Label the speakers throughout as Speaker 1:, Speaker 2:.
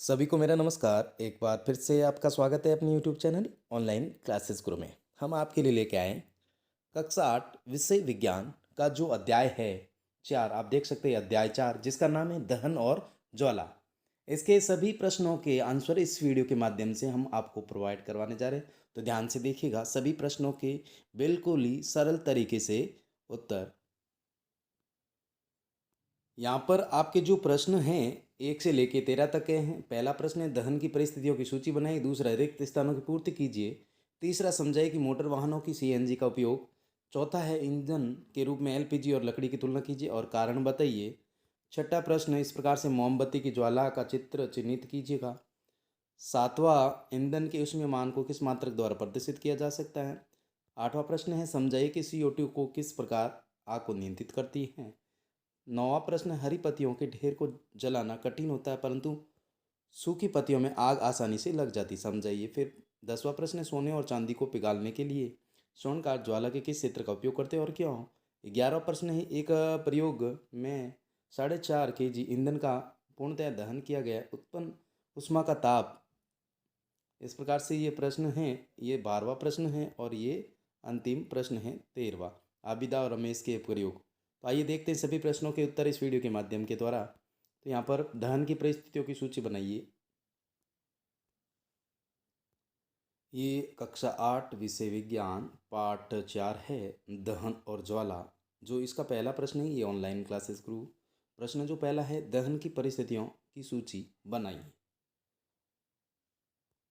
Speaker 1: सभी को मेरा नमस्कार। एक बार फिर से आपका स्वागत है अपने यूट्यूब चैनल ऑनलाइन क्लासेस गुरु में। हम आपके लिए लेके आए कक्षा 8 विषय विज्ञान का जो अध्याय है 4। आप देख सकते हैं अध्याय 4 जिसका नाम है दहन और ज्वाला। इसके सभी प्रश्नों के आंसर इस वीडियो के माध्यम से हम आपको प्रोवाइड करवाने जा रहे हैं, तो ध्यान से देखिएगा। सभी प्रश्नों के बिल्कुल ही सरल तरीके से उत्तर। यहाँ पर आपके जो प्रश्न हैं 1 से लेके 13 तक के हैं। पहला प्रश्न है दहन की परिस्थितियों की सूची बनाइए। दूसरा रिक्त स्थानों की पूर्ति कीजिए। तीसरा समझाइए कि मोटर वाहनों की सीएनजी का उपयोग। चौथा है ईंधन के रूप में एलपीजी और लकड़ी की तुलना कीजिए और कारण बताइए। छठा प्रश्न इस प्रकार से मोमबत्ती की ज्वाला का चित्र चिन्हित कीजिएगा। सातवां ईंधन के ऊष्मीयमान को किस मात्रक द्वारा प्रदर्शित किया जा सकता है। आठवां प्रश्न है समझाइए कि CO2 को किस प्रकार आग को नियंत्रित करती है। नौवां प्रश्न हरी पत्तियों के ढेर को जलाना कठिन होता है परंतु सूखी पत्तियों में आग आसानी से लग जाती, समझाइए। फिर 10वां प्रश्न है सोने और चांदी को पिघालने के लिए स्वर्णकार ज्वाला के किस क्षेत्र का उपयोग करते हैं और क्यों। 11वां प्रश्न है एक प्रयोग में 4.5 kg ईंधन का पूर्णतः दहन किया गया, उत्पन्न उष्मा का ताप। इस प्रकार से ये प्रश्न है। ये 12वां प्रश्न है और ये अंतिम प्रश्न है 13वां। आबिदा और रमेश के प्रयोग। तो आइए देखते हैं सभी प्रश्नों के उत्तर इस वीडियो के माध्यम के द्वारा। तो यहाँ पर दहन की परिस्थितियों की सूची बनाइए। ये कक्षा 8 विषय विज्ञान पाठ 4 है दहन और ज्वाला। जो इसका पहला प्रश्न है ये ऑनलाइन क्लासेस गुरु। प्रश्न जो पहला है दहन की परिस्थितियों की सूची बनाइए।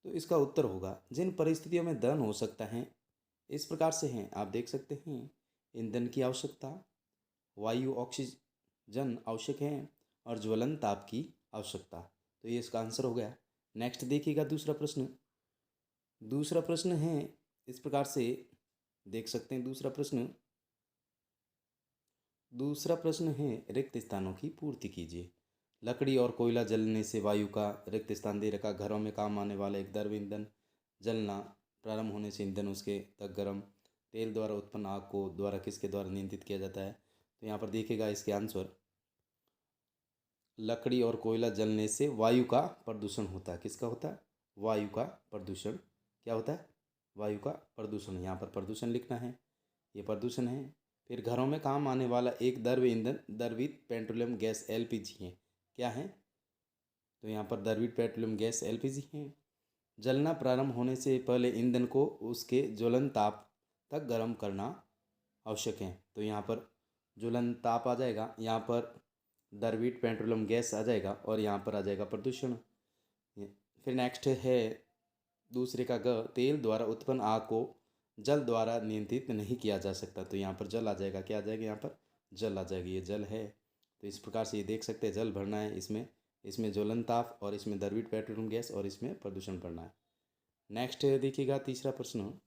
Speaker 1: तो इसका उत्तर होगा जिन परिस्थितियों में दहन हो सकता है इस प्रकार से हैं। आप देख सकते हैं ईंधन की आवश्यकता, वायु ऑक्सीजन आवश्यक है और ज्वलन ताप की आवश्यकता। तो ये इसका आंसर हो गया। नेक्स्ट देखिएगा दूसरा प्रश्न। दूसरा प्रश्न है इस प्रकार से देख सकते हैं। दूसरा प्रश्न है रिक्त स्थानों की पूर्ति कीजिए। लकड़ी और कोयला जलने से वायु का रिक्त स्थान दे रखा। घरों में काम आने वाला एक द्रव ईंधन जलना प्रारंभ होने से ईंधन उसके तक गर्म। तेल द्वारा उत्पन्न आग को द्वारा किसके द्वारा नियंत्रित किया जाता है। तो यहाँ पर देखिएगा इसके आंसर लकड़ी और कोयला जलने से वायु का प्रदूषण होता है। किसका होता है? वायु का प्रदूषण। क्या होता है? वायु का प्रदूषण। यहाँ पर प्रदूषण लिखना है, ये प्रदूषण है। फिर घरों में काम आने वाला एक द्रव ईंधन द्रवित पेट्रोलियम गैस एलपीजी है। क्या है? तो यहाँ पर द्रवित पेट्रोलियम गैस एलपीजी है। जलना प्रारंभ होने से पहले ईंधन को उसके ज्वलन ताप तक गर्म करना आवश्यक है। तो यहाँ पर ज्वलन ताप आ जाएगा, यहाँ पर द्रवित पेट्रोलियम गैस आ जाएगा और यहाँ पर आ जाएगा प्रदूषण। फिर नेक्स्ट है दूसरे का ग तेल द्वारा उत्पन्न आग को जल द्वारा नियंत्रित नहीं किया जा सकता। तो यहाँ पर जल आ जाएगा। क्या आ जाएगा? यहाँ पर जल आ जाएगी। ये जल है। तो इस प्रकार से ये देख सकते हैं जल भरना है इसमें, इसमें ज्वलन ताप और इसमें द्रवित पेट्रोलियम गैस और इसमें प्रदूषण भरना है। नेक्स्ट देखिएगा तीसरा प्रश्न।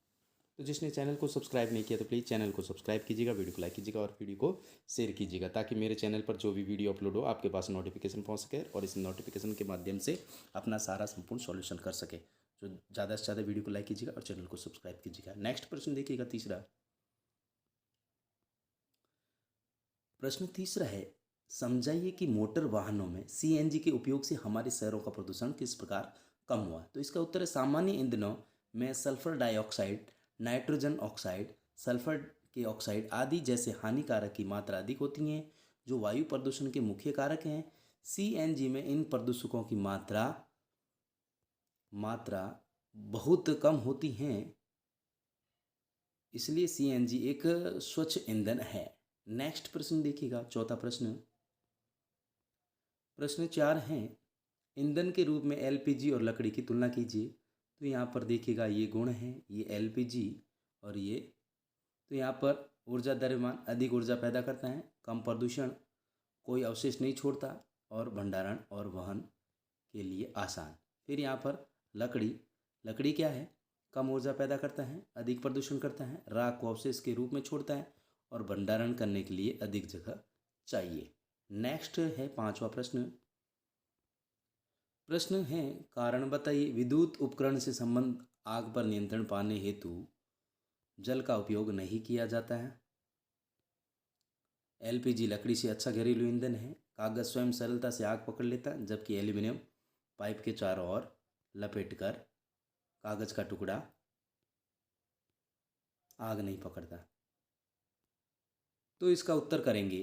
Speaker 1: तो जिसने चैनल को सब्सक्राइब नहीं किया तो प्लीज़ चैनल को सब्सक्राइब कीजिएगा, वीडियो को लाइक कीजिएगा और वीडियो को शेयर कीजिएगा ताकि मेरे चैनल पर जो भी वीडियो अपलोड हो आपके पास नोटिफिकेशन पहुंच सके और इस नोटिफिकेशन के माध्यम से अपना सारा संपूर्ण सॉल्यूशन कर सके। तो ज़्यादा से ज़्यादा वीडियो को लाइक कीजिएगा और चैनल को सब्सक्राइब कीजिएगा। नेक्स्ट प्रश्न देखिएगा तीसरा। प्रश्न तीसरा है समझाइए कि मोटर वाहनों में सीएनजी के उपयोग से हमारे शहरों का प्रदूषण किस प्रकार कम हुआ। तो इसका उत्तर है सामान्य ईंधनों में sulphur dioxide, nitrogen oxide, sulphur के ऑक्साइड आदि जैसे हानिकारक की मात्रा अधिक होती हैं जो वायु प्रदूषण के मुख्य कारक हैं। सीएनजी में इन प्रदूषकों की मात्रा बहुत कम होती हैं, इसलिए सीएनजी एक स्वच्छ ईंधन है। नेक्स्ट प्रश्न देखिएगा चौथा प्रश्न। प्रश्न 4 है ईंधन के रूप में एलपीजी और लकड़ी की तुलना कीजिए। तो यहाँ पर देखिएगा ये गुण है, ये एलपीजी और ये। तो यहाँ पर ऊर्जा द्रव्यमान अधिक ऊर्जा पैदा करता है, कम प्रदूषण, कोई अवशेष नहीं छोड़ता और भंडारण और वहन के लिए आसान। फिर यहाँ पर लकड़ी क्या है? कम ऊर्जा पैदा करता है, अधिक प्रदूषण करता है, राख को अवशेष के रूप में छोड़ता है और भंडारण करने के लिए अधिक जगह चाहिए। नेक्स्ट है पांचवा प्रश्न। प्रश्न है कारण बताइए विद्युत उपकरण से संबंध आग पर नियंत्रण पाने हेतु जल का उपयोग नहीं किया जाता है। एलपीजी लकड़ी से अच्छा घरेलू ईंधन है। कागज स्वयं सरलता से आग पकड़ लेता है जबकि एल्यूमिनियम पाइप के चारों ओर लपेटकर कागज का टुकड़ा आग नहीं पकड़ता। तो इसका उत्तर करेंगे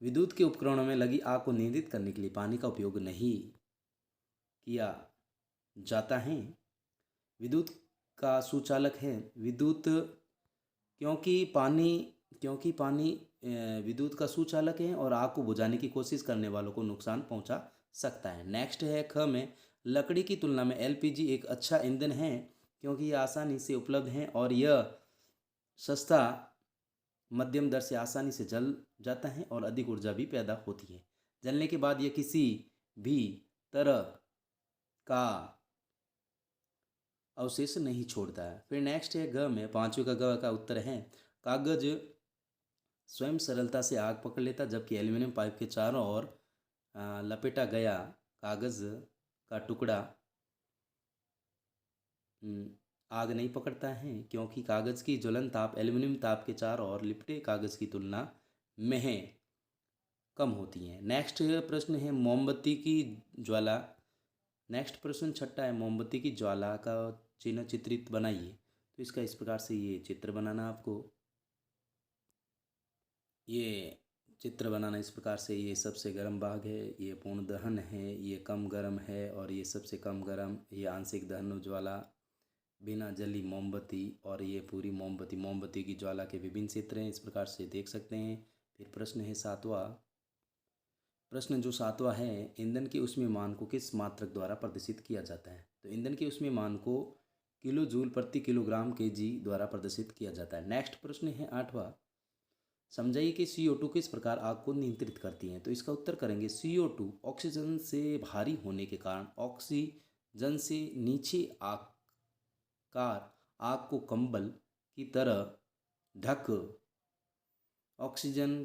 Speaker 1: विद्युत के उपकरणों में लगी आग को नियंत्रित करने के लिए पानी का उपयोग नहीं किया जाता है। विद्युत का सुचालक है विद्युत, क्योंकि पानी विद्युत का सुचालक है और आग को बुझाने की कोशिश करने वालों को नुकसान पहुंचा सकता है। नेक्स्ट है ख में, लकड़ी की तुलना में एलपीजी एक अच्छा ईंधन है क्योंकि यह आसानी से उपलब्ध है और यह सस्ता मध्यम दर से आसानी से जल जाता है और अधिक ऊर्जा भी पैदा होती है। जलने के बाद यह किसी भी तरह का अवशेष नहीं छोड़ता है। फिर नेक्स्ट है ग में, पांचवें का ग का उत्तर है कागज स्वयं सरलता से आग पकड़ लेता जबकि एल्यूमिनियम पाइप के चारों ओर लपेटा गया कागज का टुकड़ा आग नहीं पकड़ता है क्योंकि कागज की ज्वलन ताप एल्यूमिनियम ताप के चारों ओर लिपटे कागज की तुलना में कम होती है। नेक्स्ट प्रश्न है मोमबत्ती की ज्वाला। नेक्स्ट प्रश्न छठा है मोमबत्ती की ज्वाला का चिन्ह चित्रित बनाइए। तो इसका इस प्रकार से ये चित्र बनाना आपको, ये चित्र बनाना इस प्रकार से, ये सबसे गर्म भाग है, ये पूर्ण दहन है, ये कम गर्म है और ये सबसे कम गर्म, ये आंशिक दहन ज्वाला, बिना जली मोमबत्ती और ये पूरी मोमबत्ती की ज्वाला के विभिन्न क्षेत्र हैं, इस प्रकार से देख सकते हैं। फिर प्रश्न है सातवां। प्रश्न जो सातवां है, ईंधन के ऊष्मीयमान को किस मात्रक द्वारा प्रदर्शित किया जाता है। तो ईंधन के ऊष्मीयमान को किलो जूल प्रति किलोग्राम केजी द्वारा प्रदर्शित किया जाता है। नेक्स्ट प्रश्न है आठवां, समझाइए कि CO2 किस प्रकार आग को नियंत्रित करती है। तो इसका उत्तर करेंगे CO2 ऑक्सीजन से भारी होने के कारण ऑक्सीजन से नीचे आकार आग को कंबल की तरह ढक ऑक्सीजन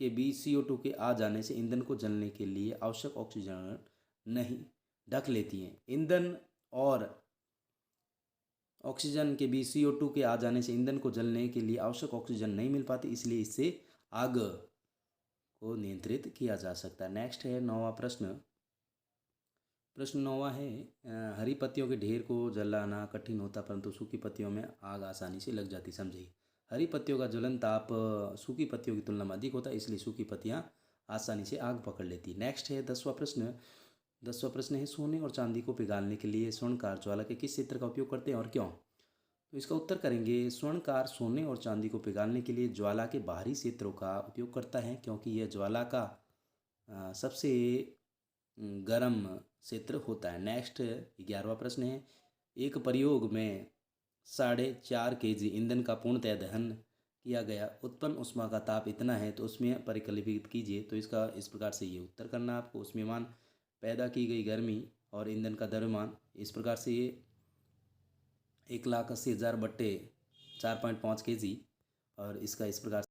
Speaker 1: के बीच CO2 के आ जाने से ईंधन को जलने के लिए आवश्यक ऑक्सीजन नहीं ढक लेती है। ईंधन और ऑक्सीजन के बीच CO2 के आ जाने से ईंधन को जलने के लिए आवश्यक ऑक्सीजन नहीं मिल पाती, इसलिए इससे आग को नियंत्रित किया जा सकता है। नेक्स्ट है नौवां प्रश्न। प्रश्न नौवां है हरी पत्तियों के ढेर को जलाना कठिन होता परंतु सूखी पत्तियों में आग आसानी से लग जाती। समझिए, हरी पत्तियों का ज्वलन ताप सूखी पत्तियों की तुलना में अधिक होता है, इसलिए सूखी पत्तियां आसानी से आग पकड़ लेती। नेक्स्ट है 10वां प्रश्न। 10वां प्रश्न है सोने और चांदी को पिघालने के लिए स्वर्णकार ज्वाला के किस क्षेत्र का उपयोग करते हैं और क्यों। तो इसका उत्तर करेंगे स्वर्णकार सोने और चांदी को पिघालने के लिए ज्वाला के बाहरी क्षेत्रों का उपयोग करता है क्योंकि यह ज्वाला का सबसे गर्म क्षेत्र होता है। नेक्स्ट 11वां प्रश्न है एक प्रयोग में 4.5 kg ईंधन का पूर्णतः दहन किया गया, उत्पन्न ऊष्मा का ताप इतना है तो उसमें परिकलित कीजिए। तो इसका इस प्रकार से ये उत्तर करना आपको, ऊष्मीयमान पैदा की गई गर्मी और ईंधन का द्रव्यमान, इस प्रकार से ये 1,80,000 बट्टे 4.5 kg और इसका इस प्रकार